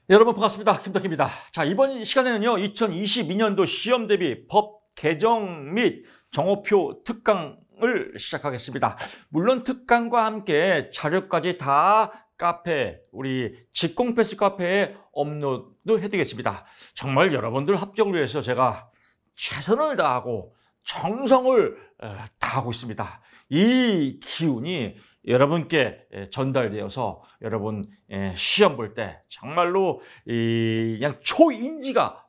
여러분 반갑습니다. 김덕희입니다. 자, 이번 시간에는요, 2022년도 시험 대비 법 개정 및 정오표 특강을 시작하겠습니다. 물론 특강과 함께 자료까지 다 카페, 우리 직공패스 카페에 업로드 해드리겠습니다. 정말 여러분들 합격을 위해서 제가 최선을 다하고 정성을 다하고 있습니다. 이 기운이 여러분께 전달되어서 여러분 시험 볼 때 정말로 그냥 초인지가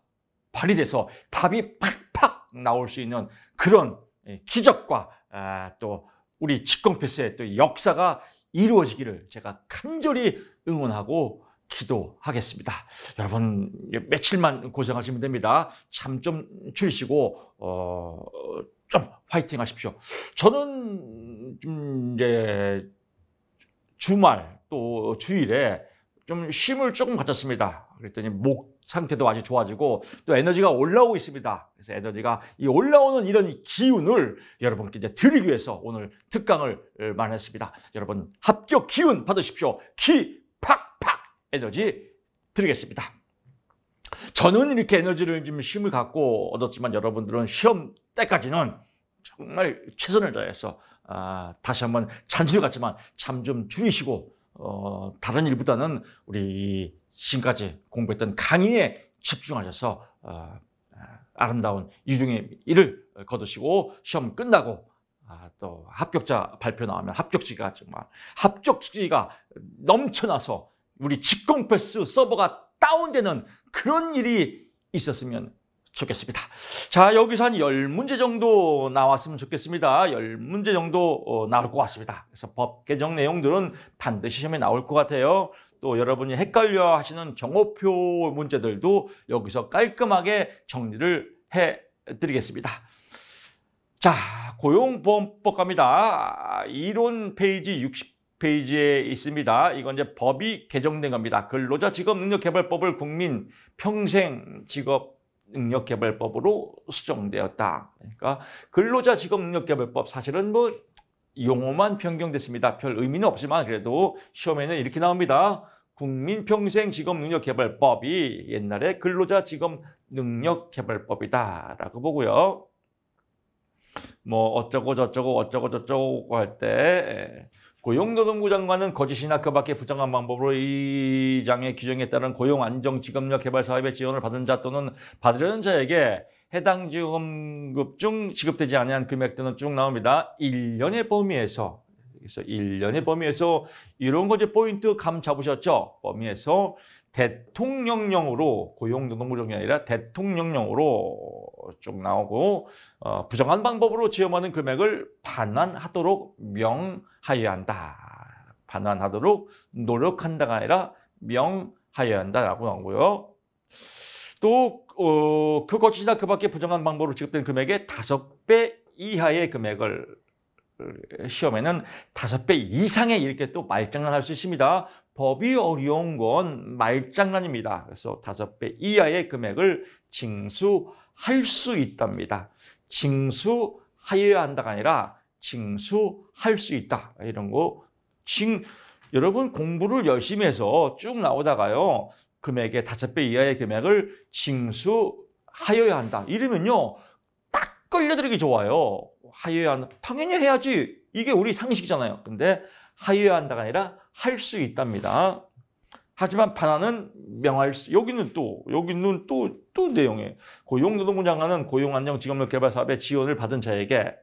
발휘돼서 답이 팍팍 나올 수 있는 그런 기적과 또 우리 직공패스의 또 역사가 이루어지기를 제가 간절히 응원하고 기도하겠습니다. 여러분 며칠만 고생하시면 됩니다. 잠 좀 줄이시고 좀 화이팅 하십시오. 저는 좀 이제 주말 또 주일에 좀 쉼을 조금 가졌습니다. 그랬더니 목 상태도 아주 좋아지고 또 에너지가 올라오고 있습니다. 그래서 에너지가 이 올라오는 이런 기운을 여러분께 이제 드리기 위해서 오늘 특강을 마련했습니다. 여러분 합격 기운 받으십시오. 기 팍팍 에너지 드리겠습니다. 저는 이렇게 에너지를 좀 쉼을 갖고 얻었지만 여러분들은 시험 때까지는 정말 최선을 다해서 다시 한번 잔소리 같지만 잠 좀 줄이시고 다른 일보다는 우리 지금까지 공부했던 강의에 집중하셔서 아름다운 이중의 일을 거두시고 시험 끝나고 또 합격자 발표 나오면 합격지가 정말 합격지가 넘쳐나서 우리 직공패스 서버가 다운되는 그런 일이 있었으면 좋겠습니다. 자, 여기서 한 10문제 정도 나왔으면 좋겠습니다. 10문제 정도 나올 것 같습니다. 그래서 법 개정 내용들은 반드시 시험에 나올 것 같아요. 또 여러분이 헷갈려 하시는 정오표 문제들도 여기서 깔끔하게 정리를 해드리겠습니다. 자, 고용보험법 갑니다. 이론 페이지 60페이지에 있습니다. 이건 이제 법이 개정된 겁니다. 근로자 직업능력개발법을 국민 평생 직업 능력개발법으로 수정되었다. 그러니까 근로자 직업능력개발법 사실은 뭐 용어만 변경됐습니다. 별 의미는 없지만 그래도 시험에는 이렇게 나옵니다. 국민평생 직업능력개발법이 옛날에 근로자 직업능력개발법이다라고 보고요. 뭐 어쩌고 저쩌고 할 때 고용노동부 장관은 거짓이나 그 밖의 부정한 방법으로 이 장의 규정에 따른 고용 안정 직업력 개발 사업의 지원을 받은 자 또는 받으려는 자에게 해당 지원급 중 지급되지 아니한 금액 등은 쭉 나옵니다. 1년의 범위에서 그래서 1년의 범위에서 이런 거 이제 포인트 감 잡으셨죠? 범위에서 대통령령으로 고용노동부 정이 아니라 대통령령으로 쭉 나오고 부정한 방법으로 지원하는 금액을 반환하도록 명하여야 한다. 반환하도록 노력한다가 아니라 명하여야 한다라고 나오고요. 또 그 거짓이나 그 밖의 부정한 방법으로 지급된 금액의 5배 이하의 금액을 시험에는 5배 이상의 이렇게 또 말장난할 수 있습니다. 법이 어려운 건 말장난입니다. 그래서 5배 이하의 금액을 징수할 수 있답니다. 징수하여야 한다가 아니라 징수할 수 있다. 이런 거. 여러분 공부를 열심히 해서 쭉 나오다가요. 금액의 5배 이하의 금액을 징수하여야 한다. 이러면요. 딱 걸려들기 좋아요. 하여야 한다. 당연히 해야지. 이게 우리 상식이잖아요. 근데 하여야 한다가 아니라 할 수 있답니다. 하지만 반환은 명할 수, 여기는 또 내용에 고용노동부 장관은 고용안정 직업력 개발 사업의 지원을 받은 자에게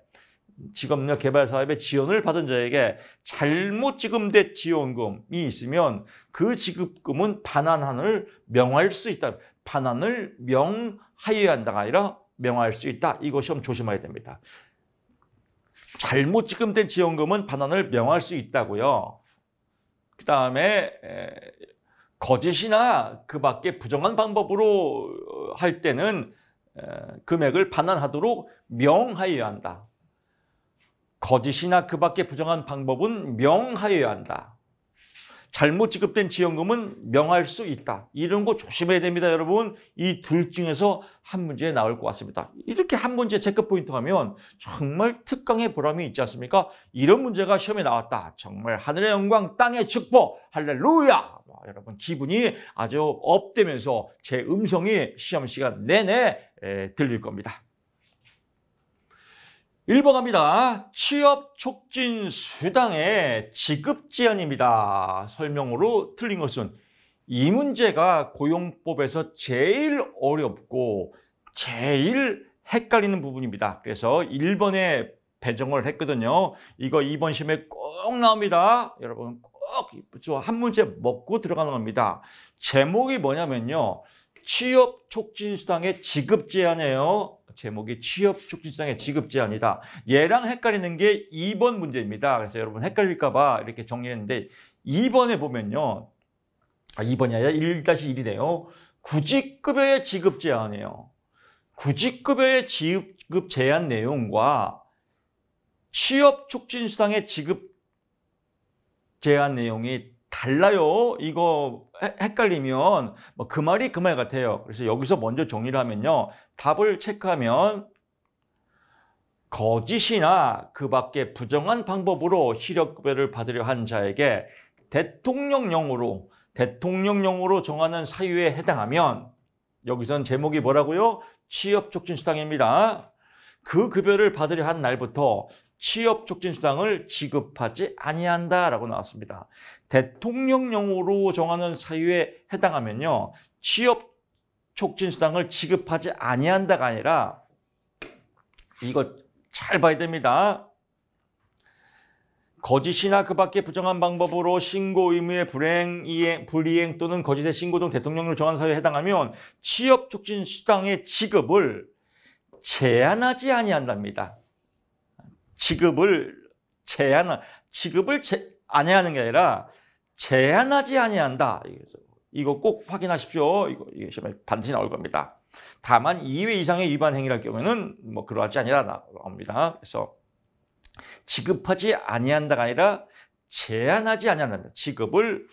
직업력 개발 사업의 지원을 받은 자에게 잘못 지급된 지원금이 있으면 그 지급금은 반환을 명할 수 있다. 반환을 명하여야 한다가 아니라 명할 수 있다. 이거 시험 조심해야 됩니다. 잘못 지급된 지원금은 반환을 명할 수 있다고요. 그 다음에 거짓이나 그 밖에 부정한 방법으로 할 때는 금액을 반환하도록 명하여야 한다. 거짓이나 그 밖에 부정한 방법은 명하여야 한다. 잘못 지급된 지원금은 명할 수 있다. 이런 거 조심해야 됩니다, 여러분. 이 둘 중에서 한 문제 나올 것 같습니다. 이렇게 한 문제 체크 포인트 하면 정말 특강의 보람이 있지 않습니까? 이런 문제가 시험에 나왔다. 정말 하늘의 영광, 땅의 축복, 할렐루야! 여러분 기분이 아주 업되면서 제 음성이 시험 시간 내내 들릴 겁니다. 1번 갑니다. 취업 촉진 수당의 지급 제한입니다. 설명으로 틀린 것은 이 문제가 고용법에서 제일 어렵고 제일 헷갈리는 부분입니다. 그래서 1번에 배정을 했거든요. 이거 2번 시험에 꼭 나옵니다. 여러분 꼭 한 문제 먹고 들어가는 겁니다. 제목이 뭐냐면요. 취업 촉진 수당의 지급 제한이에요. 제목이 취업 촉진 수당의 지급 제한이다. 얘랑 헷갈리는 게 2번 문제입니다. 그래서 여러분 헷갈릴까 봐 이렇게 정리했는데 2번에 보면요. 2번이 아니라 1-1이네요. 구직급여의 지급 제한이에요. 구직급여의 지급 제한 내용과 취업 촉진 수당의 지급 제한 내용이 달라요. 이거 헷갈리면 뭐 그 말이 그 말 같아요. 그래서 여기서 먼저 정리를 하면요. 답을 체크하면 거짓이나 그 밖에 부정한 방법으로 실업급여를 받으려 한 자에게 대통령령으로 정하는 사유에 해당하면 여기선 제목이 뭐라고요? 취업촉진수당입니다. 그 급여를 받으려 한 날부터 취업촉진수당을 지급하지 아니한다라고 나왔습니다. 대통령령으로 정하는 사유에 해당하면요. 취업촉진수당을 지급하지 아니한다가 아니라 이거 잘 봐야 됩니다. 거짓이나 그 밖에 부정한 방법으로 신고 의무의 불이행 또는 거짓의 신고 등 대통령령으로 정한 사유에 해당하면 취업촉진수당의 지급을 제한하지 아니한답니다. 지급을 아니하는 게 아니라 제한하지 아니한다. 이거 꼭 확인하십시오. 이거 시험에 반드시 나올 겁니다. 다만 2회 이상의 위반 행위를 할 경우에는 뭐 그러하지 아니라 나옵니다. 그래서 지급하지 아니한다가 아니라 제한하지 아니한다. 지급을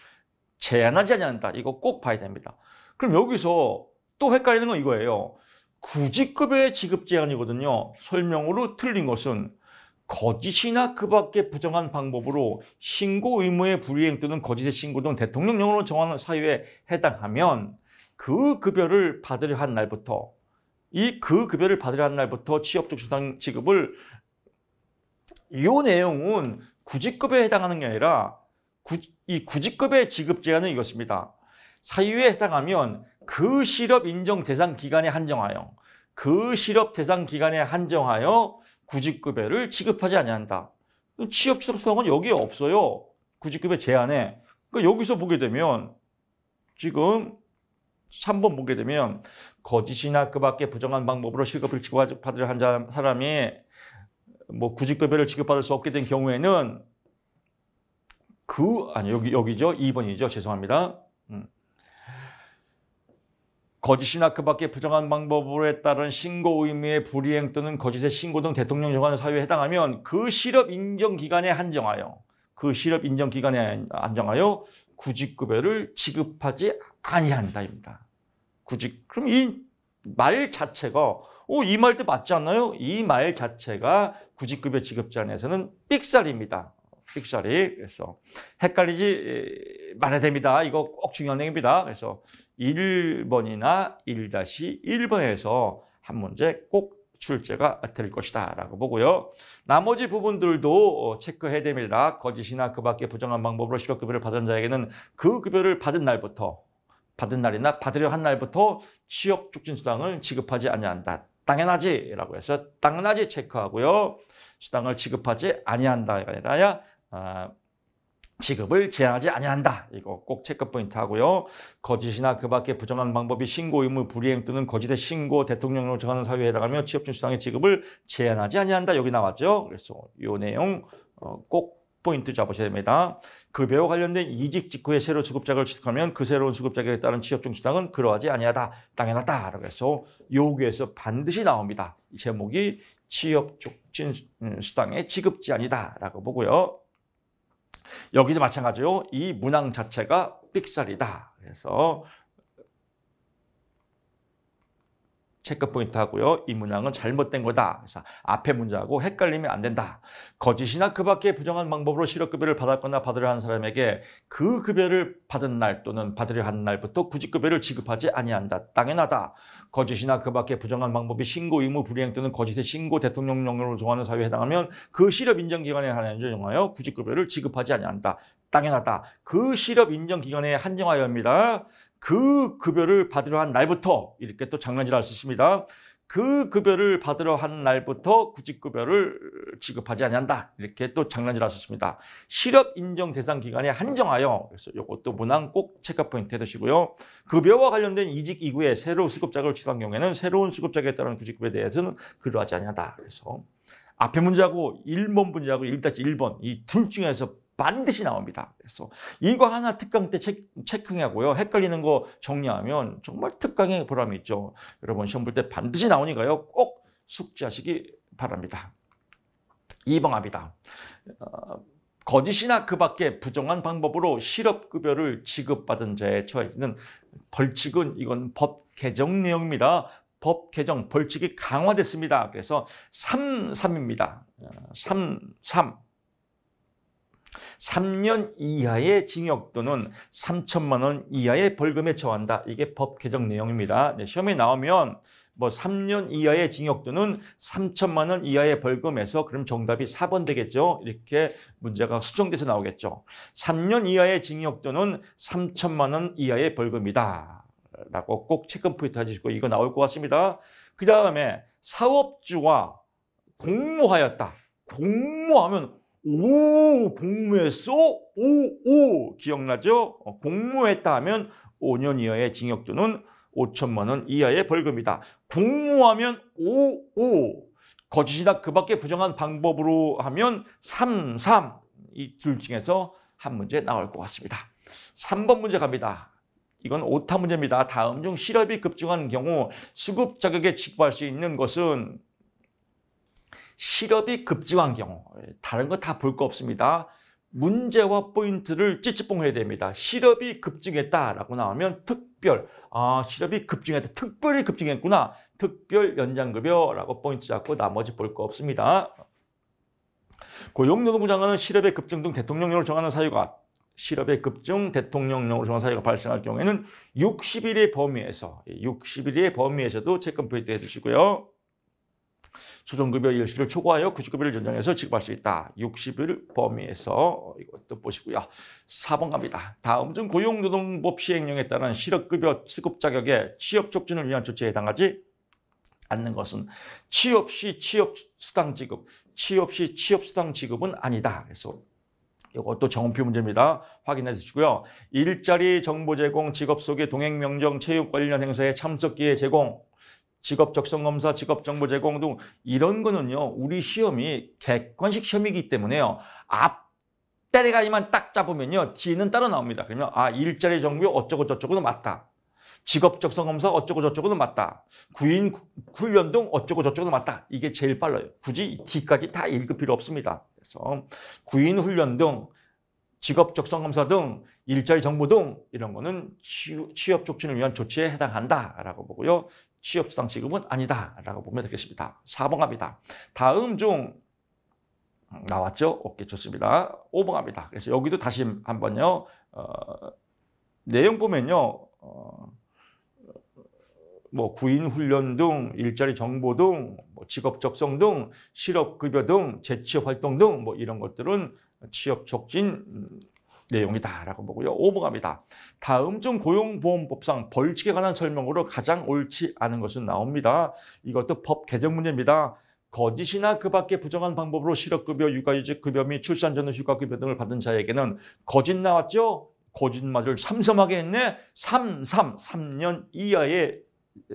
제한하지 아니한다. 이거 꼭 봐야 됩니다. 그럼 여기서 또 헷갈리는 건 이거예요. 구직급여의 지급 제한이거든요. 설명으로 틀린 것은 거짓이나 그 밖에 부정한 방법으로 신고 의무의 불이행 또는 거짓의 신고 등 대통령령으로 정하는 사유에 해당하면 그 급여를 받으려 한 날부터 취업촉진수당 지급을 이 내용은 구직급여에 해당하는 게 아니라 이 구직급여의 지급 제한은 이것입니다. 사유에 해당하면 그 실업 인정 대상 기간에 한정하여 구직급여를 지급하지 아니한다. 취업촉진수당은 여기에 없어요. 구직급여 제한에. 그러니까 여기서 보게 되면 지금 3번 보게 되면 거짓이나 그 밖에 부정한 방법으로 실업을 지급받으려 한 사람이 뭐 구직급여를 지급받을 수 없게 된 경우에는 여기죠. 2번이죠. 죄송합니다. 거짓이나 그 밖에 부정한 방법으로 따른 신고 의무의 불이행 또는 거짓의 신고 등 대통령 정하는 사유에 해당하면 그 실업 인정 기간에 한정하여 구직급여를 지급하지 아니한다입니다. 그럼 이 말 자체가 이 말도 맞지 않나요? 이 말 자체가 구직급여 지급 제한에서는 삑살입니다. 삑살이. 그래서 헷갈리지 말아야 됩니다. 이거 꼭 중요한 내용입니다. 그래서 1번이나 1-1번에서 한 문제 꼭 출제가 될 것이다 라고 보고요. 나머지 부분들도 체크해야 됩니다. 거짓이나 그 밖에 부정한 방법으로 실업급여를 받은 자에게는 그 급여를 받은 날이나 받으려 한 날부터 취업촉진수당을 지급하지 아니한다. 당연하지 라고 해서 당연하지 체크하고요. 수당을 지급하지 아니한다가 아니라 지급을 제한하지 아니한다. 이거 꼭 체크 포인트 하고요. 거짓이나 그 밖에 부정한 방법이 신고 의무 불이행 또는 거짓의 신고 대통령령으로 정하는 사유에 해당하며 취업촉진수당의 지급을 제한하지 아니한다. 여기 나왔죠. 그래서 이 내용 꼭 포인트 잡으셔야 됩니다. 급여와 관련된 이직 직후에 새로 수급자를 취득하면 그 새로운 수급자에게 따른 취업촉진수당은 그러하지 아니하다. 당연하다. 라고 해서 여기에서 반드시 나옵니다. 이 제목이 취업촉진수당의 지급 제한이다. 라고 보고요. 여기도 마찬가지요. 이 문항 자체가 삑살이다. 그래서 체크 포인트 하고요. 이 문항은 잘못된 거다. 그래서 앞에 문제하고 헷갈리면 안 된다. 거짓이나 그 밖의 부정한 방법으로 실업급여를 받았거나 받으려 하는 사람에게 그 급여를 받은 날 또는 받으려 하는 날부터 구직급여를 지급하지 아니한다. 당연하다. 거짓이나 그 밖의 부정한 방법이 신고 의무 불이행 또는 거짓의 신고 대통령령으로 정하는 사유에 해당하면 그 실업인정기간에 한정하여 구직급여를 지급하지 아니한다. 당연하다. 그 실업인정기간에 한정하여입니다. 그 급여를 받으려 한 날부터 이렇게 또 장난질할 수 있습니다. 그 급여를 받으려 한 날부터 구직급여를 지급하지 아니한다. 이렇게 또 장난질할 수 있습니다. 실업 인정 대상 기간에 한정하여 그래서 이것도 문항 꼭 체크 포인트 해두시고요. 급여와 관련된 이직 이후에 새로운 수급자격을 취소한 경우에는 새로운 수급자격에 따른 구직급여에 대해서는 그러하지 아니한다. 그래서 앞에 문제하고 1번 문제하고 1-1번 이 둘 중에서 반드시 나옵니다. 그래서 이거 하나 특강 때 체크하고요. 헷갈리는 거 정리하면 정말 특강의 보람이 있죠. 여러분 시험 볼 때 반드시 나오니까요. 꼭 숙지하시기 바랍니다. 2번 합니다. 거짓이나 그 밖에 부정한 방법으로 실업급여를 지급받은 자에 처해지는 벌칙은 이건 법 개정 내용입니다. 법 개정 벌칙이 강화됐습니다. 그래서 3입니다. 3년 이하의 징역 또는 3천만 원 이하의 벌금에 처한다. 이게 법 개정 내용입니다. 네, 시험에 나오면 뭐 3년 이하의 징역 또는 3천만 원 이하의 벌금에서 그럼 정답이 4번 되겠죠. 이렇게 문제가 수정돼서 나오겠죠. 3년 이하의 징역 또는 3천만 원 이하의 벌금이다. 라고 꼭 체크 포인트 해주시고 이거 나올 것 같습니다. 그 다음에 사업주와 공모하였다. 공모하면 공모했어? 기억나죠? 공모했다 하면 5년 이하의 징역 또는 5천만 원 이하의 벌금이다. 공모하면 거짓이나 그 밖에 부정한 방법으로 하면 3. 이 둘 중에서 한 문제 나올 것 같습니다. 3번 문제 갑니다. 이건 오타 문제입니다. 다음 중 실업이 급증한 경우 수급 자격에 지급할 수 있는 것은 실업이 급증한 경우 다른 거 다 볼 거 없습니다. 문제와 포인트를 찌찌뽕 해야 됩니다. 실업이 급증했다라고 나오면 특별, 실업이 급증했다. 특별히 급증했구나. 특별 연장급여라고 포인트 잡고 나머지 볼 거 없습니다. 고용노동부 장관은 실업의 급증 등 대통령령으로 정하는 사유가 실업의 급증, 대통령령으로 정한 사유가 발생할 경우에는 60일의 범위에서도 체크 포인트 해주시고요. 수정급여 일수를 초과하여 구직급여를 연장해서 지급할 수 있다. 60일 범위에서 이것도 보시고요. 4번 갑니다. 다음 중 고용노동법 시행령에 따른 실업급여 수급 자격에 취업 촉진을 위한 조치에 해당하지 않는 것은 취업 시 취업수당 지급, 취업 시 취업수당 지급은 아니다. 그래서 이것도 정원표 문제입니다. 확인해 주시고요. 일자리 정보 제공, 직업 소개, 동행 명령, 체육 관련 행사에 참석 기회 제공, 직업 적성 검사, 직업 정보 제공 등 이런 거는요. 우리 시험이 객관식 시험이기 때문에요. 앞다리가이만 딱 잡으면요. 뒤는 따로 나옵니다. 그러면 일자리 정보 어쩌고 저쩌고는 맞다. 직업 적성 검사 어쩌고 저쩌고는 맞다. 구인 훈련 등 어쩌고 저쩌고는 맞다. 이게 제일 빨라요. 굳이 뒤까지 다 읽을 필요 없습니다. 그래서 구인 훈련 등 직업 적성 검사 등 일자리 정보 등 이런 거는 취업 촉진을 위한 조치에 해당한다라고 보고요. 취업수당 지급은 아니다라고 보면 되겠습니다. 4번 갑니다. 다음 중 나왔죠? 오케이, 좋습니다. 5번 갑니다. 그래서 여기도 다시 한번요. 내용 보면요. 뭐 구인 훈련 등 일자리 정보 등 직업 적성 등 실업급여 등 재취업 활동 등 이런 것들은 취업 촉진 내용이다라고 보고요. 5번 갑니다. 다음 중 고용보험법상 벌칙에 관한 설명으로 가장 옳지 않은 것은 나옵니다. 이것도 법 개정 문제입니다. 거짓이나 그 밖의 부정한 방법으로 실업급여, 육아휴직급여 및 출산 전후 휴가급여 등을 받은 자에게는 거짓 나왔죠? 거짓말을 삼삼하게 했네. 3년 이하의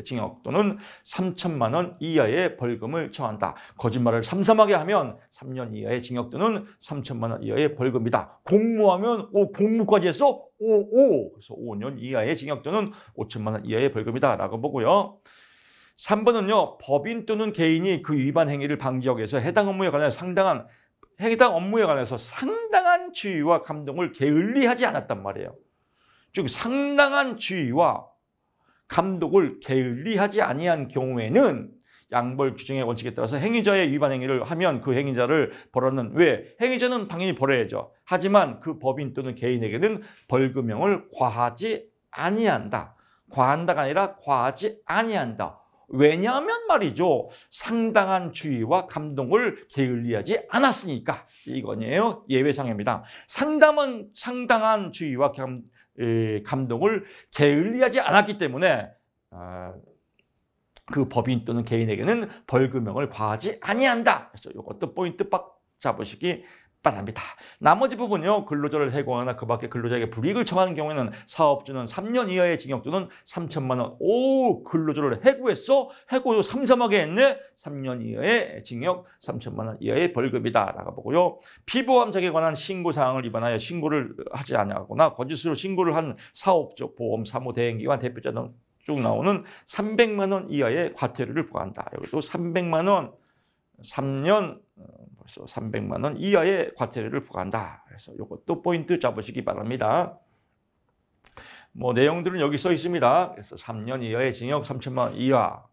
징역 또는 3천만 원 이하의 벌금을 처한다. 거짓말을 삼삼하게 하면 3년 이하의 징역 또는 3천만 원 이하의 벌금이다. 공모하면 공모까지 했어? 그래서 5년 이하의 징역 또는 5천만 원 이하의 벌금이다 라고 보고요. 3번은요. 법인 또는 개인이 그 위반 행위를 방지하기 위해서 해당 업무에 관한 상당한 해당 업무에 관해서 상당한 주의와 감동을 게을리하지 않았단 말이에요. 즉 상당한 주의와 감독을 게을리하지 아니한 경우에는 양벌 규정의 원칙에 따라서 행위자의 위반 행위를 하면 그 행위자를 벌하는, 왜? 행위자는 당연히 벌어야죠. 하지만 그 법인 또는 개인에게는 벌금형을 과하지 아니한다. 과한다가 아니라 과하지 아니한다. 왜냐하면 말이죠. 상당한 주의와 감동을 게을리하지 않았으니까 이거네요. 예외상입니다. 상당한 주의와 감동을 게을리하지 않았기 때문에 그 법인 또는 개인에게는 벌금형을 과하지 아니한다. 그래서 이것도 포인트 빡 잡으시기 바랍니다. 나머지 부분요. 근로자를 해고하거나 그 밖에 근로자에게 불이익을 청하는 경우에는 사업주는 3년 이하의 징역 또는 3천만 원. 오, 근로자를 해고했어? 해고도 삼삼하게 했네? 3년 이하의 징역, 3천만 원 이하의 벌금이다. 라고 보고요. 피보험 자격에 관한 신고사항을 위반하여 신고를 하지 않거나 거짓으로 신고를 한 사업주, 보험, 사무, 대행기관, 대표자 등 쭉 나오는 300만 원 이하의 과태료를 부과한다. 여기도 300만 원, 3년 벌써 300만 원 이하의 과태료를 부과한다. 그래서 이것도 포인트 잡으시기 바랍니다. 뭐 내용들은 여기 써 있습니다. 그래서 3년 이하의 징역, 3천만 원 이하.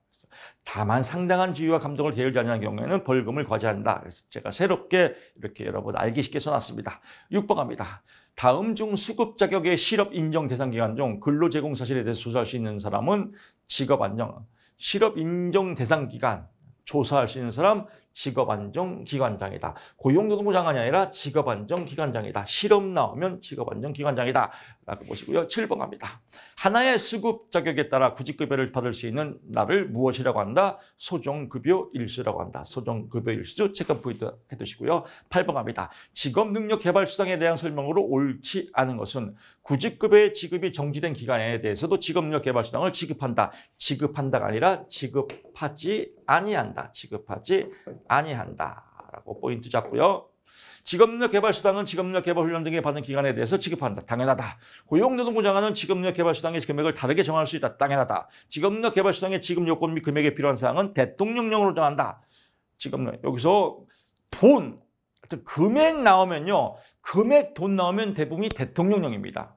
다만 상당한 주의와 감동을 게을리하지 않는 경우에는 벌금을 과세한다. 그래서 제가 새롭게 이렇게 여러분 알기 쉽게 써놨습니다. 6번 갑니다. 다음 중 수급 자격의 실업 인정 대상 기간 중 근로 제공 사실에 대해서 조사할 수 있는 사람은 직업 안정. 실업 인정 대상 기간 조사할 수 있는 사람 직업안정기관장이다. 고용노동부 장관이 아니라 직업안정기관장이다. 실업 나오면 직업안정기관장이다. 라고 보시고요. 7번 갑니다. 하나의 수급 자격에 따라 구직급여를 받을 수 있는 날을 무엇이라고 한다? 소정급여 일수라고 한다. 소정급여 일수 체크 포인트 해두시고요. 8번 갑니다. 직업능력개발수당에 대한 설명으로 옳지 않은 것은 구직급여의 지급이 정지된 기간에 대해서도 직업능력개발수당을 지급한다. 지급한다가 아니라 지급하지 아니한다. 지급하지 아니한다. 라고 포인트 잡고요. 직업능력개발수당은 직업능력개발훈련 등에 받는 기간에 대해서 지급한다. 당연하다. 고용노동부 장관은 직업능력개발수당의 금액을 다르게 정할 수 있다. 당연하다. 직업능력개발수당의 지급 요건 및 금액에 필요한 사항은 대통령령으로 정한다. 여기서 돈, 금액 나오면요. 금액 돈 나오면 대부분이 대통령령입니다.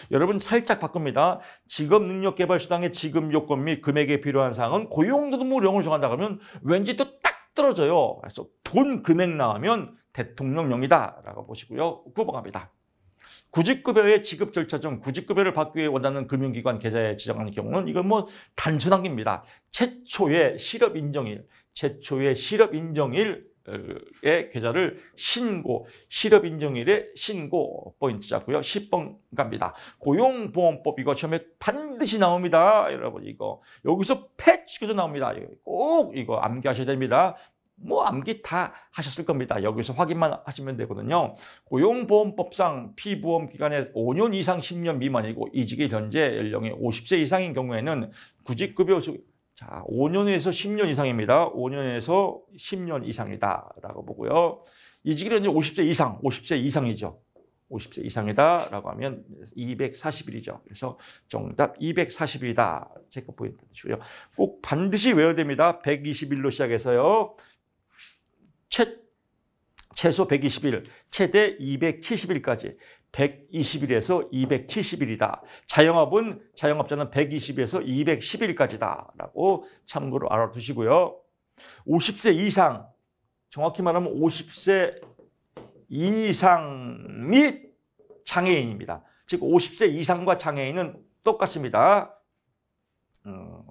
여러분 살짝 바꿉니다. 직업능력개발수당의 지급 요건 및 금액에 필요한 사항은 고용노동부령으로 정한다 그러면 왠지 또 딱 떨어져요. 그래서 돈 금액 나오면 대통령령이다 라고 보시고요. 9번 갑니다. 구직급여의 지급 절차 중 구직급여를 받기 위해 원하는 금융기관 계좌에 지정하는 경우는 이건 뭐 단순한 겁니다. 최초의 실업인정일, 의 계좌를 실업인정일에 신고 포인트 잡고요. 10번 갑니다. 고용보험법 이거 처음에 반드시 나옵니다. 여러분 이거 여기서 패치가 나옵니다. 꼭 이거 암기하셔야 됩니다. 뭐 암기 다 하셨을 겁니다. 여기서 확인만 하시면 되거든요. 고용보험법상 피보험 기간에 5년 이상 10년 미만이고 이직의 현재 연령이 50세 이상인 경우에는 구직급여 5년에서 10년 이상입니다. 5년에서 10년 이상이다 라고 보고요. 이직이 현재 50세 이상, 50세 이상이죠. 50세 이상이다 라고 하면 240일이죠. 그래서 정답 240일이다. 체크 포인트 주고요. 꼭 반드시 외워야 됩니다. 120일로 시작해서요. 최소 120일, 최대 270일까지 120일에서 270일이다. 자영업자는 120에서 210일까지다. 라고 참고로 알아두시고요. 50세 이상, 정확히 말하면 50세 이상 및 장애인입니다. 즉 50세 이상과 장애인은 똑같습니다.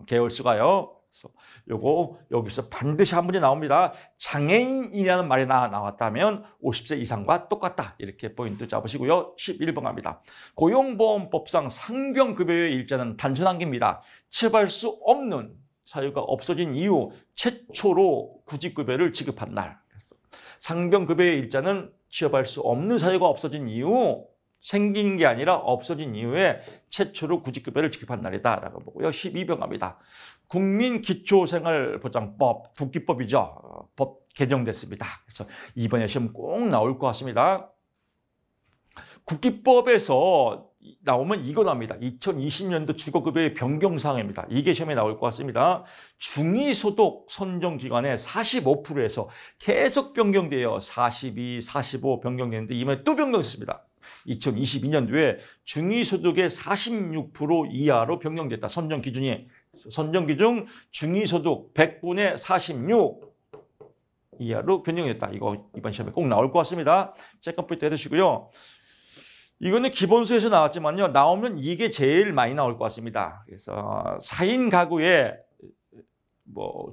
계열수가요. 그래서 요거 여기서 반드시 한 문제 나옵니다. 장애인이라는 말이 나왔다면 50세 이상과 똑같다. 이렇게 포인트 잡으시고요. 11번 갑니다. 고용보험법상 상병급여의 일자는 단순한 겁니다. 취업할 수 없는 사유가 없어진 이후 최초로 구직급여를 지급한 날. 상병급여의 일자는 취업할 수 없는 사유가 없어진 이후 생긴 게 아니라 없어진 이후에 최초로 구직급여를 지급한 날이다라고 보고요. 12번 갑니다. 국민기초생활보장법, 국기법이죠. 법 개정됐습니다. 그래서 이번에 시험 꼭 나올 것 같습니다. 국기법에서 나오면 이거 나옵니다. 2020년도 주거급여의 변경사항입니다. 이게 시험에 나올 것 같습니다. 중위소득 선정기간에 45%에서 계속 변경돼요. 42, 45 변경되는데 이번에 또 변경했습니다. 2022년도에 중위소득의 46% 이하로 변경됐다. 선정기준 중위소득 100분의 46 이하로 변경됐다. 이거 이번 시험에 꼭 나올 것 같습니다. 쬐끔 포인트 해두시고요. 이거는 기본서에서 나왔지만요. 나오면 이게 제일 많이 나올 것 같습니다. 그래서 4인 가구의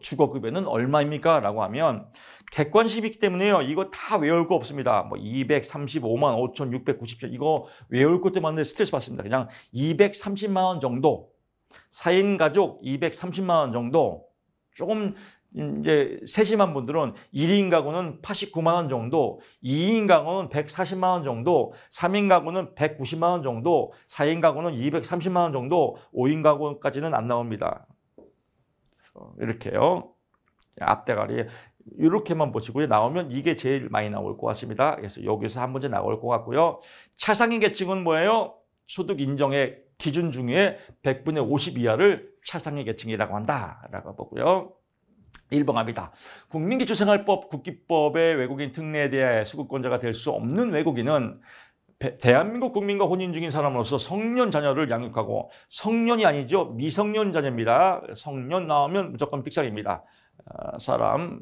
주거급여는 얼마입니까? 라고 하면 객관식이기 때문에요. 이거 다 외울 거 없습니다. 235만 5,697 이거 외울 것도 많은데 스트레스 받습니다. 그냥 230만 원 정도 4인 가족 230만 원 정도 조금 이제 세심한 분들은 1인 가구는 89만 원 정도, 2인 가구는 140만 원 정도, 3인 가구는 190만 원 정도, 4인 가구는 230만 원 정도, 5인 가구까지는 안 나옵니다. 이렇게요. 앞대가리 이렇게만 보시고요. 나오면 이게 제일 많이 나올 것 같습니다. 그래서 여기서 한 문제 나올 것 같고요. 차상위 계층은 뭐예요? 소득 인정의 기준 중에 100분의 50 이하를 차상위 계층이라고 한다라고 보고요. 1번 갑니다. 국민기초생활법 국기법의 외국인 특례에 대해 수급권자가 될 수 없는 외국인은 대한민국 국민과 혼인 중인 사람으로서 성년 자녀를 양육하고 성년이 아니죠. 미성년 자녀입니다. 성년 나오면 무조건 삑사입니다. 사람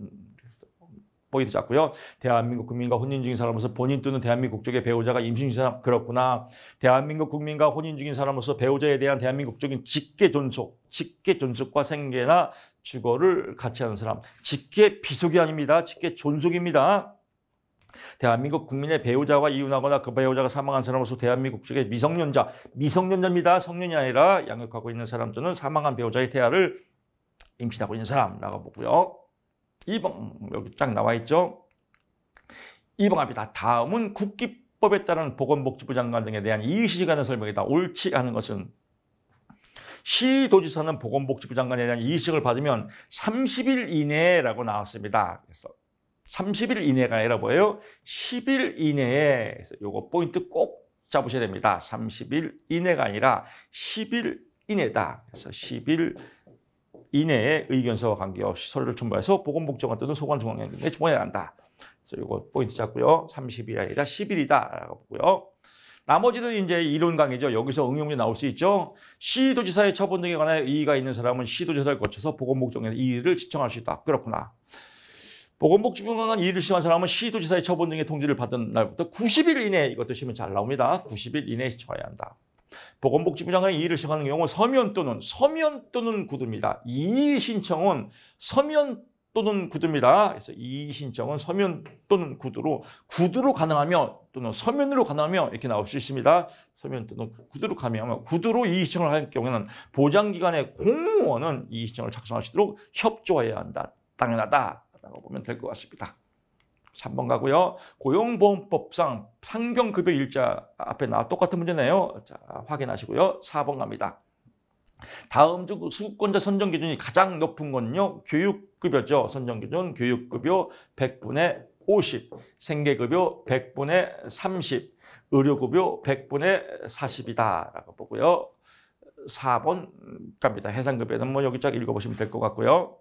포인트 잡고요. 대한민국 국민과 혼인 중인 사람으로서 본인 또는 대한민국 국적의 배우자가 임신 중인 사람 그렇구나. 대한민국 국민과 혼인 중인 사람으로서 배우자에 대한 대한민국적인 직계 존속과 생계나 주거를 같이 하는 사람. 직계 비속이 아닙니다. 직계 존속입니다. 대한민국 국민의 배우자와 이혼하거나 그 배우자가 사망한 사람으로서 대한민국 국적의 미성년자입니다. 성년이 아니라 양육하고 있는 사람 또는 사망한 배우자의 태아를 임신하고 있는 사람라고 보고요. 2번 여기 쫙 나와 있죠. 2번 갑니다. 다음은 국기법에 따른 보건복지부 장관 등에 대한 이의시에 관한 설명이다. 옳지 않은 것은 시도지사는 보건복지부 장관에 대한 이의식을 받으면 30일 이내라고 나왔습니다. 그래서 30일 이내가 아니라 뭐예요? 10일 이내에 요거 포인트 꼭 잡으셔야 됩니다. 30일 이내가 아니라 10일 이내다. 그래서 10일 이내에 의견서와 관계없이 서류를 첨부해서 보건복지관 또는 소관중앙연구에 주문해야 한다. 그래서 이거 포인트 잡고요. 30일이 아니라 10일이다라고 보고요. 나머지는 이제 이론 강의죠. 여기서 응용이 나올 수 있죠. 시도지사의 처분 등에 관해 이의가 있는 사람은 시도지사를 거쳐서 보건복지관에 이의를 지청할 수 있다. 그렇구나. 보건복지부에 관한 이의를 시청한 사람은 시도지사의 처분 등의 통지를 받은 날부터 90일 이내에 이것도 시면 잘 나옵니다. 90일 이내에 시청해야 한다. 보건복지부 장관의 이의를 시청하는 경우 서면 또는 구두입니다. 이의 신청은 서면 또는 구두입니다. 그래서 이의 신청은 서면 또는 구두로 가능하면 또는 서면으로 가능하면 이렇게 나올 수 있습니다. 서면 또는 구두로 가능하면 구두로 이의 신청을 할 경우에는 보장기관의 공무원은 이의 신청을 작성할 수 있도록 협조해야 한다. 당연하다라고 보면 될 것 같습니다. 3번 가고요. 고용보험법상 상병급여 일자 앞에 나와 똑같은 문제네요. 자, 확인하시고요. 4번 갑니다. 다음 중 수급권자 선정 기준이 가장 높은 건요. 교육급여죠. 선정 기준 교육급여 100분의 50, 생계급여 100분의 30, 의료급여 100분의 40이다라고 보고요. 4번 갑니다. 해상급여는 뭐 여기 쫙 읽어보시면 될 것 같고요.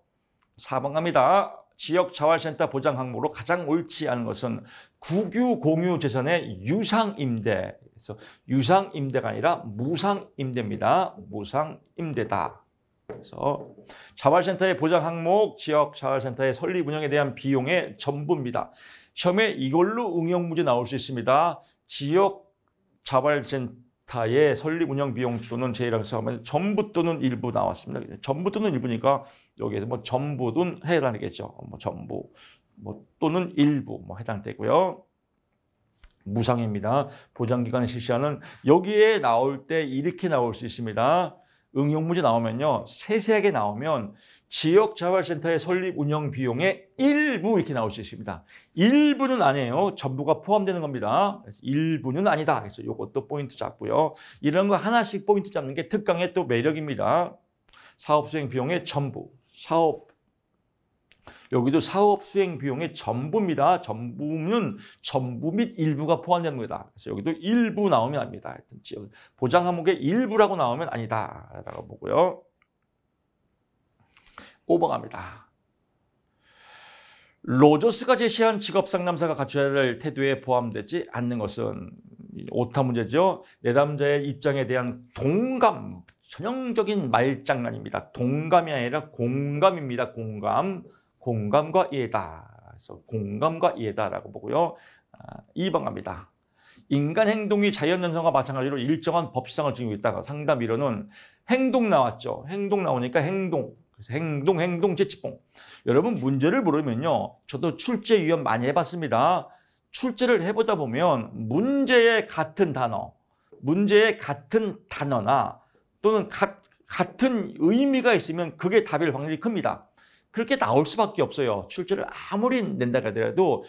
4번 갑니다. 지역자활센터 보장 항목으로 가장 옳지 않은 것은 국유 공유 재산의 유상임대. 그래서 유상임대가 아니라 무상임대입니다. 무상임대다. 그래서 자활센터의 보장 항목, 지역자활센터의 설립 운영에 대한 비용의 전부입니다. 시험에 이걸로 응용 문제 나올 수 있습니다. 지역자활센터의 설립 운영 비용 또는 제일학서 하면 전부 또는 일부 나왔습니다. 전부 또는 일부니까 여기에서 뭐 전부든 해당되겠죠. 뭐 전부 또는 일부 해당되고요. 무상입니다. 보장기관에 실시하는 여기에 나올 때 이렇게 나올 수 있습니다. 응용 문제 나오면요. 세세하게 나오면 지역자활센터의 설립 운영 비용의 일부 이렇게 나올 수 있습니다. 일부는 아니에요. 전부가 포함되는 겁니다. 일부는 아니다. 그래서 이것도 포인트 잡고요. 이런 거 하나씩 포인트 잡는 게 특강의 또 매력입니다. 사업 수행 비용의 전부, 사업 여기도 사업 수행 비용의 전부입니다. 전부는 전부 및 일부가 포함되는 겁니다. 그래서 여기도 일부 나오면 아닙니다. 하여튼 보장 항목의 일부라고 나오면 아니다라고 보고요. 5번 갑니다. 로저스가 제시한 직업 상담사가 갖춰야 할 태도에 포함되지 않는 것은 오타 문제죠. 내담자의 입장에 대한 동감, 전형적인 말장난입니다. 동감이 아니라 공감입니다. 공감과 이해다. 그래서 공감과 이해다라고 보고요. 2번 갑니다. 인간 행동이 자연 현상과 마찬가지로 일정한 법상을 지니고 있다가 상담 이론은 행동 나왔죠. 행동 나오니까 행동. 그래서 행동 재치봉. 여러분 문제를 물으면요. 저도 출제 위원 많이 해봤습니다. 출제를 해보다 보면 문제의 같은 단어나 또는 같은 의미가 있으면 그게 답일 확률이 큽니다. 그렇게 나올 수밖에 없어요. 출제를 아무리 낸다 하더라도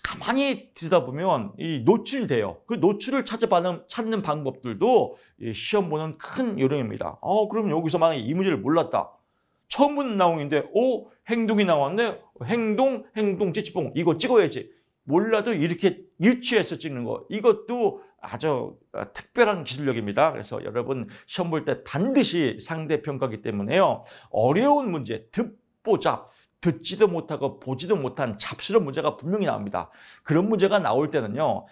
가만히 들여다보면 노출돼요. 그 노출을 찾는 방법들도 시험 보는 큰 요령입니다. 그럼 여기서 만약에 이 문제를 몰랐다. 처음 보는 내용인데, 행동이 나왔네. 행동 재치봉. 이거 찍어야지. 몰라도 이렇게 유추해서 찍는 거. 이것도 아주 특별한 기술력입니다. 그래서 여러분 시험 볼 때 반드시 상대평가이기 때문에요. 어려운 문제, 듣보잡. 듣지도 못하고 보지도 못한 잡스러운 문제가 분명히 나옵니다. 그런 문제가 나올 때는요.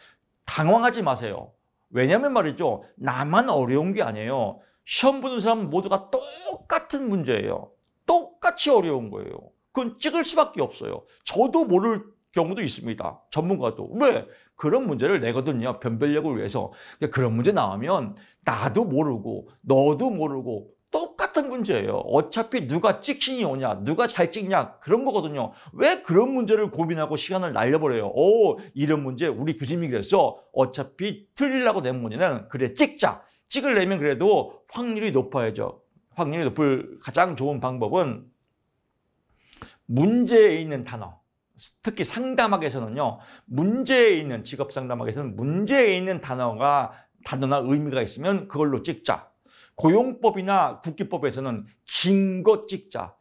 당황하지 마세요. 왜냐하면 말이죠. 나만 어려운 게 아니에요. 시험 보는 사람 모두가 똑같은 문제예요. 똑같이 어려운 거예요. 그건 찍을 수밖에 없어요. 저도 모를 경우도 있습니다. 전문가도. 왜? 그런 문제를 내거든요. 변별력을 위해서. 그런 문제 나오면 나도 모르고 너도 모르고 똑같은 문제예요. 어차피 누가 찍신이 오냐, 누가 잘 찍냐 그런 거거든요. 왜 그런 문제를 고민하고 시간을 날려버려요. 이런 문제 우리 교수님이 그랬어. 어차피 틀리려고 낸 문제는 그래 찍자. 찍으려면 그래도 확률이 높아야죠. 확률이 높을 가장 좋은 방법은 문제에 있는 단어. 특히 상담학에서는요. 문제에 있는 직업 상담학에서는 문제에 있는 단어나 의미가 있으면 그걸로 찍자. 고용법이나 국기법에서는 긴 거 찍자,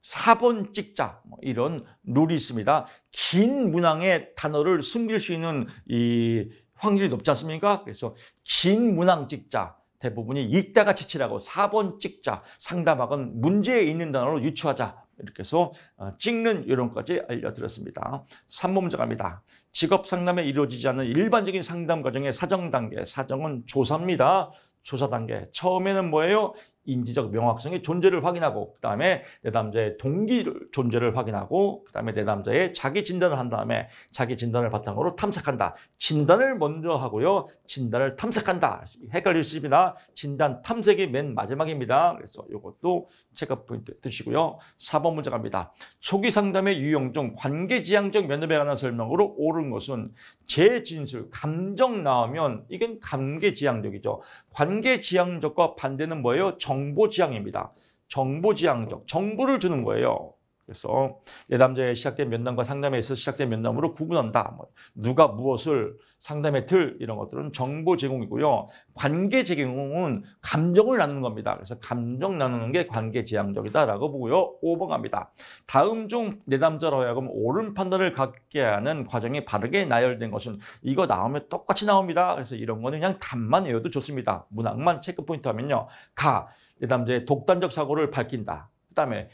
4번 찍자 이런 룰이 있습니다. 긴 문항의 단어를 숨길 수 있는 이 확률이 높지 않습니까? 그래서 긴 문항 찍자. 대부분이 읽다가 지치라고 4번 찍자. 상담학은 문제에 있는 단어로 유추하자. 이렇게 해서 찍는 요령까지 알려드렸습니다. 3번 문제 갑니다. 직업 상담에 이루어지지 않는 일반적인 상담 과정의 사정 단계. 사정은 조사입니다. 조사 단계. 처음에는 뭐예요? 인지적 명확성의 존재를 확인하고 그 다음에 내담자의 동기 존재를 확인하고 그 다음에 내담자의 자기 진단을 한 다음에 자기 진단을 바탕으로 탐색한다. 진단을 먼저 하고요. 진단을 탐색한다. 헷갈릴 수 있습니다. 진단 탐색이 맨 마지막입니다. 그래서 이것도 체크 포인트 드시고요. 4번 문제 갑니다. 초기 상담의 유형 중 관계지향적 면접에 관한 설명으로 옳은 것은 재진술, 감정 나오면 이건 관계지향적이죠. 관계지향적과 반대는 뭐예요? 정보지향입니다. 정보지향적, 정보를 주는 거예요. 그래서 내담자의 시작된 면담과 상담에서 시작된 면담으로 구분한다. 누가 무엇을 상담의 틀 이런 것들은 정보 제공이고요. 관계 제공은 감정을 나누는 겁니다. 그래서 감정 나누는 게 관계지향적이다라고 보고요. 5번 갑니다. 다음 중 내담자로 하여금 옳은 판단을 갖게 하는 과정이 바르게 나열된 것은 이거 나오면 똑같이 나옵니다. 그래서 이런 거는 그냥 답만 외워도 좋습니다. 문항만 체크 포인트 하면요. 내담자의 독단적 사고를 밝힌다. 그다음에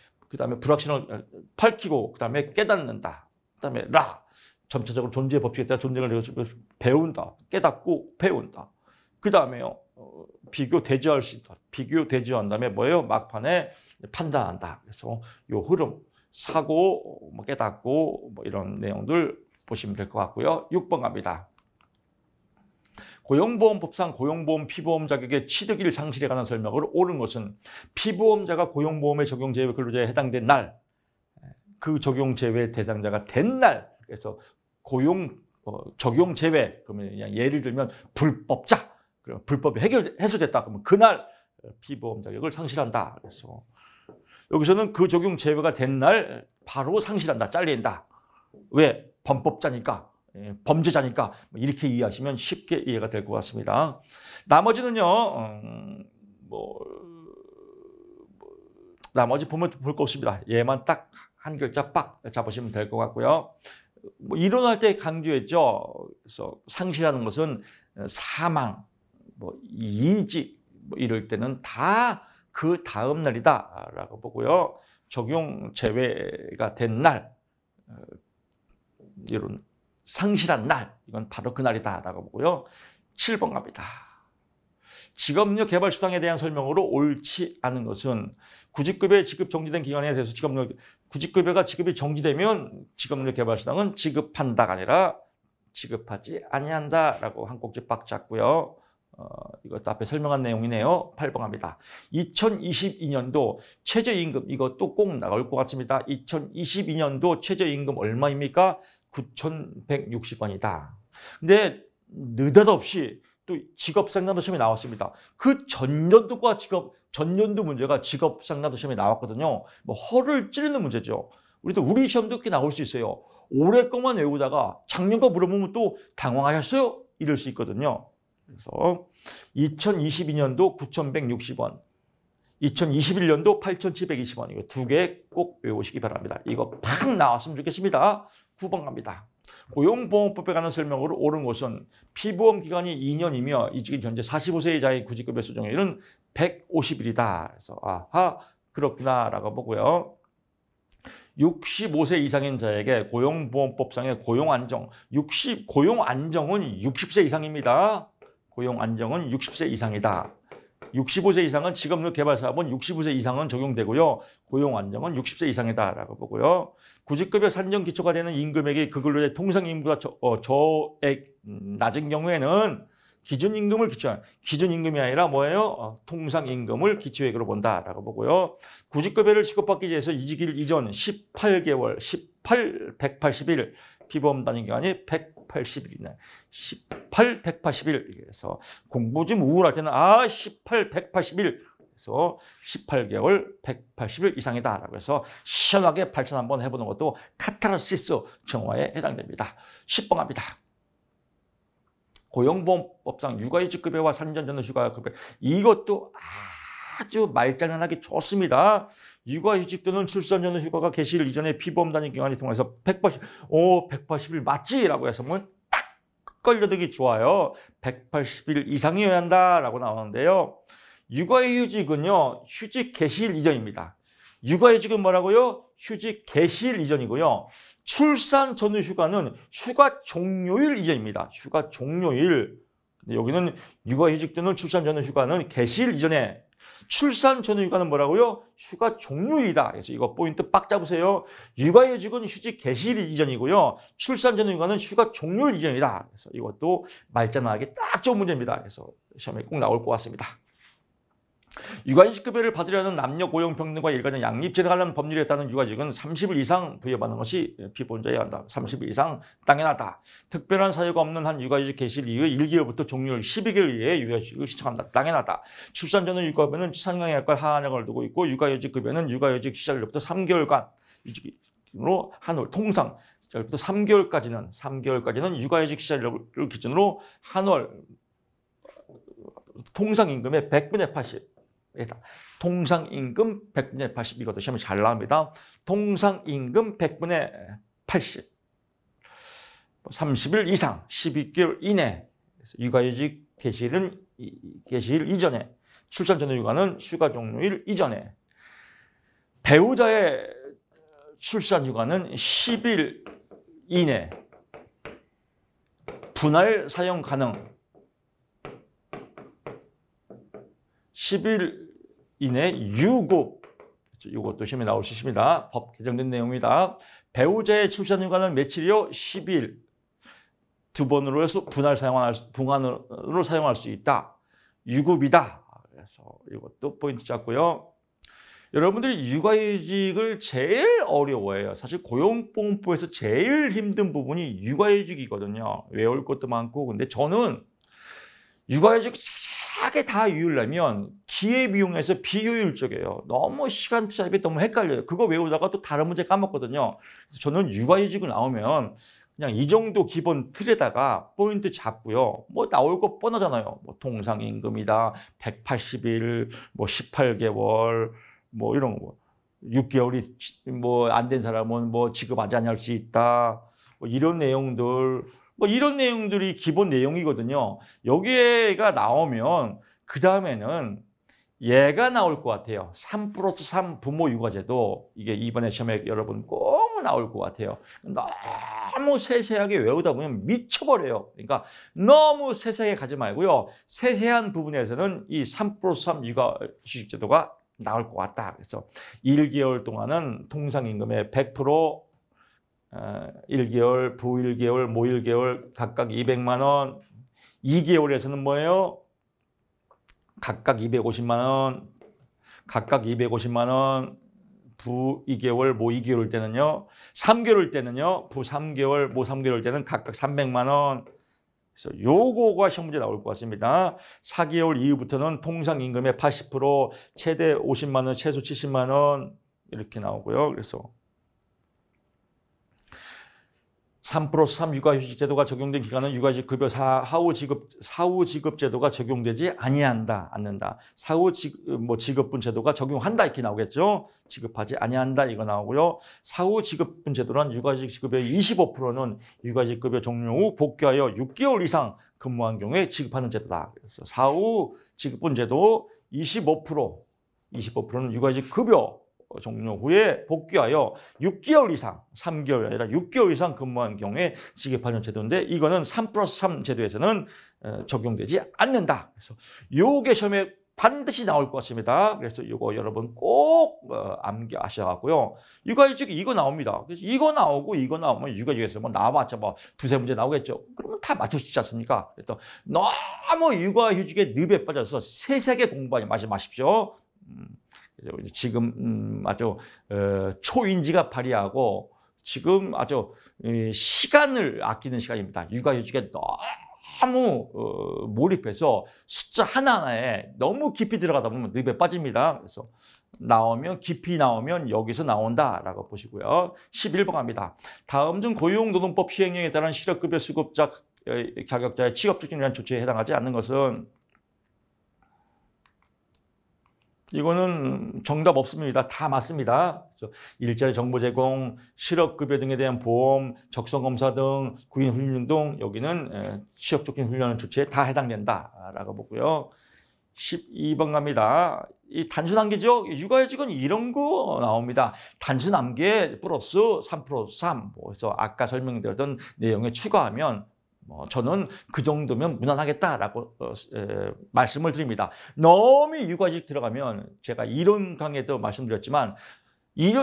불확신을 밝히고 그다음에 깨닫는다. 그다음에 점차적으로 존재의 법칙에 따라 존재를 배운다. 깨닫고 배운다. 그다음에요. 비교 대조할 수 있다. 비교 대조한 다음에 뭐예요? 막판에 판단한다. 그래서 요 흐름, 사고, 깨닫고 이런 내용들 보시면 될 것 같고요. 6번 갑니다. 고용보험법상 고용보험 피보험 자격의 취득일 상실에 관한 설명으로 옳은 것은 피보험자가 고용보험의 적용 제외 근로자에 해당된 날, 그 적용 제외 대상자가 된 날, 그래서 적용 제외, 그러면 그냥 예를 들면 불법자, 그럼 불법이 해소됐다, 그러면 그날 피보험 자격을 상실한다. 그래서 여기서는 그 적용 제외가 된 날 바로 상실한다, 잘린다. 왜? 범법자니까. 범죄자니까 이렇게 이해하시면 쉽게 이해가 될 것 같습니다. 나머지는요. 나머지 보면 볼 거 없습니다. 얘만 딱 한 글자 빡 잡으시면 될 것 같고요. 뭐 이론할 때 강조했죠. 그래서 상시라는 것은 사망, 뭐 이직 뭐 이럴 때는 다 그 다음 날이다라고 보고요. 적용 제외가 된 날, 이런 상실한 날, 이건 바로 그날이다라고 보고요. 7번 갑니다. 직업력 개발 수당에 대한 설명으로 옳지 않은 것은 구직급여 지급 정지된 기간에 대해서 구직급여가 지급이 정지되면 직업력 개발 수당은 지급한다가 아니라 지급하지 아니한다라고 한 꼭지 빡 잡고요. 이것도 앞에 설명한 내용이네요. 8번 갑니다. 2022년도 최저임금, 이것도 꼭 나올 것 같습니다. 2022년도 최저임금 얼마입니까? 9,160원이다. 근데 느닷없이 또 직업상담도 시험에 나왔습니다. 그 전년도과 전년도 문제가 직업상담도 시험에 나왔거든요. 뭐 허를 찌르는 문제죠. 우리 시험도 꽤 나올 수 있어요. 올해 것만 외우다가 작년 거 물어보면 또 당황하셨어요? 이럴 수 있거든요. 그래서 2022년도 9,160원, 2021년도 8,720원, 이거 두 개 꼭 외우시기 바랍니다. 이거 팍 나왔으면 좋겠습니다. 9번 갑니다. 고용보험법에 관한 설명으로 옳은 것은 피보험 기간이 2년이며 이직이 현재 45세 이상의 구직급여 수정률은 150일이다. 그래서 아하, 그렇구나라고 보고요. 65세 이상인 자에게 고용보험법상의 고용안정, 고용안정은 60세 이상입니다. 고용안정은 60세 이상이다. 65세 이상은 직업력 개발 사업은 65세 이상은 적용되고요. 고용안정은 60세 이상이다라고 보고요. 구직급여 산정 기초가 되는 임금액이 그걸로의 통상임금보다 저액 낮은 경우에는 기준임금을 기준임금이 아니라 뭐예요? 통상임금을 기초액으로 본다라고 보고요. 구직급여를 지급받기 위해서 이직일 이전 18개월, 180일, 피보험 단위 기간이 180일이네. 180일. 그래서 공부 좀 우울할 때는 180일. 그래서 18개월, 180일 이상이다라고 해서 시원하게 발전 한번 해보는 것도 카타르시스 정화에 해당됩니다. 10번 갑니다. 고용보험법상 육아휴직급여와 산전 전후 휴가급여, 이것도 아주 말장난하기 좋습니다. 육아휴직 또는 출산 전후 휴가가 개시일 이전에 피보험 단위 기간이 통해서 180일 맞지라고 해서 뭐 딱 걸려들기 좋아요. 180일 이상이어야 한다라고 나오는데요. 육아휴직은요, 휴직 개시일 이전입니다. 육아휴직은 뭐라고요? 휴직 개시일 이전이고요. 출산 전후 휴가는 휴가 종료일 이전입니다. 휴가 종료일. 근데 여기는 육아휴직 또는 출산 전후 휴가는 개시일 이전에, 출산 전후 휴가는 뭐라고요? 휴가 종료일이다. 그래서 이거 포인트 빡 잡으세요. 육아휴직은 휴직 개시일 이전이고요. 출산 전후 휴가는 휴가 종료일 이전이다. 그래서 이것도 말장난하기 딱 좋은 문제입니다. 그래서 시험에 꼭 나올 것 같습니다. 육아휴직급여를 받으려는 남녀 고용평등과 일가정 양립제에 관한 법률에 따른 육아휴직은 30일 이상 부여받는 것이 피보험자여야 한다. 30일 이상 당연하다. 특별한 사유가 없는 한 육아휴직 개시일 이후에 1개월부터 종료일 12개월 이내에 육아휴직을 신청한다. 당연하다. 출산 전후 육아급여는 상영약과 하한약을 두고 있고, 육아휴직급여는 육아휴직 시작일로부터 3개월간 이직으로 한월, 통상 시작일부터 3개월까지는 육아휴직 시작일을 기준으로 한월 통상임금의 100분의 80. 통상임금 100분의 80, 이것도 시험에 잘 나옵니다. 통상임금 100분의 80. 30일 이상, 12개월 이내. 육아휴직 개시일 이전에, 출산 전후 휴가는 휴가 종료일 이전에, 배우자의 출산 휴가는 10일 이내, 분할 사용 가능. 10일 이내 유급, 이것도 시험에 나올 수 있습니다. 법 개정된 내용입니다. 배우자의 출산 휴가는 며칠이요? 10일. 두 번으로 해서 분할로 사용할 수 있다. 유급이다. 그래서 이것도 포인트 잡고요. 여러분들이 육아휴직을 제일 어려워해요. 사실 고용보험법에서 제일 힘든 부분이 육아휴직이거든요. 외울 것도 많고. 근데 저는 육아휴직 자세하게 다 외우려면 기회비용에서 비효율적이에요. 너무 시간 투자비 너무 헷갈려요. 그거 외우다가 또 다른 문제 까먹거든요. 그래서 저는 육아휴직을 나오면 그냥 이 정도 기본 틀에다가 포인트 잡고요. 뭐 나올 거 뻔하잖아요. 뭐 통상임금이다, 180일, 뭐 18개월, 뭐 이런 거. 6개월이 뭐 안 된 사람은 뭐 지급하지 않을 수 있다. 뭐 이런 내용들, 뭐 이런 내용들이 기본 내용이거든요. 여기가 나오면 그 다음에는 얘가 나올 것 같아요. 3+3 부모 육아제도. 이게 이번에 시험에 여러분 꼭 나올 것 같아요. 너무 세세하게 외우다 보면 미쳐버려요. 그러니까 너무 세세하게 가지 말고요. 세세한 부분에서는 이 3+3 육아휴직제도가 나올 것 같다. 그래서 1개월 동안은 통상임금의 100%, 1개월, 부 1개월, 모 1개월 각각 200만 원, 2개월에서는 뭐예요? 각각 250만 원, 각각 250만 원, 부 2개월, 모 2개월 때는요. 3개월 때는요. 부 3개월, 모 3개월 때는 각각 300만 원. 그래서 요거가 시험 문제 나올 것 같습니다. 4개월 이후부터는 통상임금의 80%, 최대 50만 원, 최소 70만 원 이렇게 나오고요. 그래서 3+3 육아휴직 제도가 적용된 기간은 육아휴직 급여 사후 지급 제도가 적용되지 않는다. 사후 지급분 제도가 적용한다 이렇게 나오겠죠. 지급하지 아니한다 이거 나오고요. 사후 지급분 제도란 육아휴직 급여의 25%는 육아휴직 급여 종료 후 복귀하여 6개월 이상 근무한 경우에 지급하는 제도다. 그래서 사후 지급분 제도 25%는 육아휴직 급여 종료 후에 복귀하여 6개월 이상, 3개월이 아니라 6개월 이상 근무한 경우에 지급하는 제도인데 이거는 3+3 제도에서는 적용되지 않는다. 그래서 요게 시험에 반드시 나올 것 같습니다. 그래서 이거 여러분 꼭 암기하셔가고요. 육아휴직 이거 나옵니다. 그래서 이거 나오면 육아휴직에서 뭐 나와봤자 뭐 두세 문제 나오겠죠. 그러면 다 맞추시지 않습니까? 그래서 너무 육아휴직에 늪에 빠져서 세세하게 공부하지 마십시오. 지금 아주 초인지가 발휘하고 지금 아주 시간을 아끼는 시간입니다. 육아휴직에 너무 몰입해서 숫자 하나하나에 너무 깊이 들어가다 보면 늪에 빠집니다. 그래서 깊이 나오면 여기서 나온다라고 보시고요. 11번 갑니다. 다음 중 고용노동법 시행령에 따른 실업급여 수급자 자격자의 취업촉진이라는 조치에 해당하지 않는 것은 이거는 정답 없습니다. 다 맞습니다. 그래서 일자리 정보 제공, 실업급여 등에 대한 보험, 적성검사 등 구인훈련 등 여기는 취업촉진 훈련 조치에 다 해당된다라고 보고요. 12번 갑니다. 이 단순함계죠. 육아휴직은 이런 거 나옵니다. 단순함계 플러스 3+3. 그래서 아까 설명드렸던 내용에 추가하면 저는 그 정도면 무난하겠다라고 말씀을 드립니다. 너무 육아휴직 들어가면 제가 이론 강의에도 말씀드렸지만 이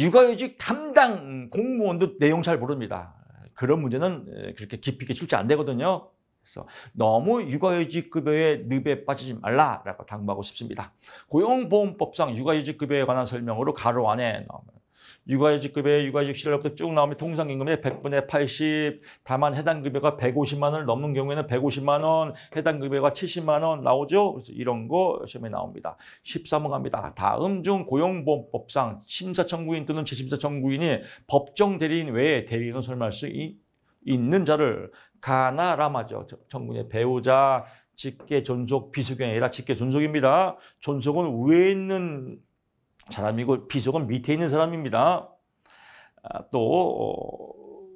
육아휴직 담당 공무원도 내용 잘 모릅니다. 그런 문제는 그렇게 깊이 있게 출제 안 되거든요. 그래서 너무 육아휴직 급여의 늪에 빠지지 말라라고 당부하고 싶습니다. 고용보험법상 육아휴직 급여에 관한 설명으로 가로 안에 나오면 육아휴직 급여의 육아휴직 시절부터 쭉 나오면 통상임금의 100분의 80, 다만 해당 급여가 150만 원을 넘는 경우에는 150만 원, 해당 급여가 70만 원 나오죠. 그래서 이런 거 시험에 나옵니다. 13번 갑니다. 다음 중 고용보험법상 심사청구인 또는 재심사청구인이 법정 대리인 외에 대리인으로 설명할 수 있는 자를 가나라마죠. 청구인의 배우자, 직계 존속, 비속이 아니라 직계 존속입니다. 존속은 위에 있는 사람이고 비속은 밑에 있는 사람입니다. 또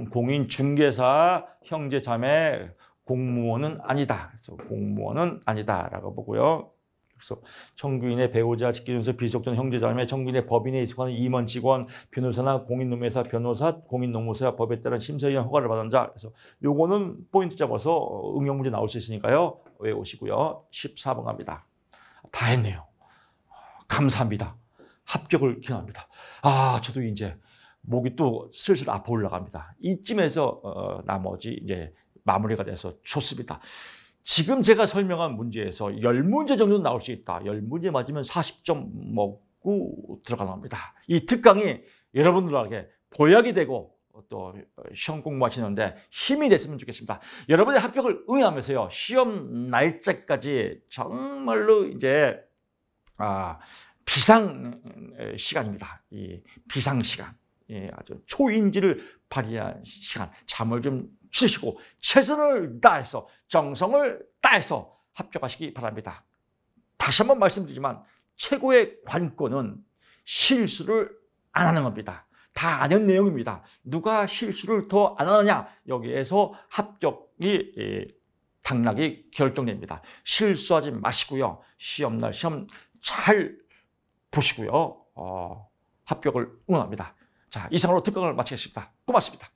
공인 중개사, 형제 자매, 공무원은 아니다. 그래서 공무원은 아니다라고 보고요. 그래서 청구인의 배우자, 직계존속, 비속 또는 형제 자매, 청구인의 법인에 속하는 임원 직원, 변호사나 공인노무사, 변호사, 공인노무사 법에 따른 심사위원 허가를 받은 자. 그래서 요거는 포인트 잡아서 응용 문제 나올 수 있으니까요. 외우시고요. 14번 갑니다. 다 했네요. 감사합니다. 합격을 기원합니다. 저도 이제 목이 또 슬슬 아파 올라갑니다. 이쯤에서 나머지 이제 마무리가 돼서 좋습니다. 지금 제가 설명한 문제에서 10문제 정도 나올 수 있다. 10문제 맞으면 40점 먹고 들어가랍니다. 이 특강이 여러분들에게 보약이 되고 또 시험 공부하시는데 힘이 됐으면 좋겠습니다. 여러분의 합격을 응원하면서요. 시험 날짜까지 정말로 이제 비상 시간입니다. 이 비상 시간, 아주 초인지를 발휘한 시간, 잠을 좀 쉬시고 최선을 다해서 정성을 다해서 합격하시기 바랍니다. 다시 한번 말씀드리지만 최고의 관건은 실수를 안 하는 겁니다. 다 아는 내용입니다. 누가 실수를 더 안 하느냐, 여기에서 합격이 당락이 결정됩니다. 실수하지 마시고요. 시험날 시험 잘 보시고요. 합격을 응원합니다. 자, 이상으로 특강을 마치겠습니다. 고맙습니다.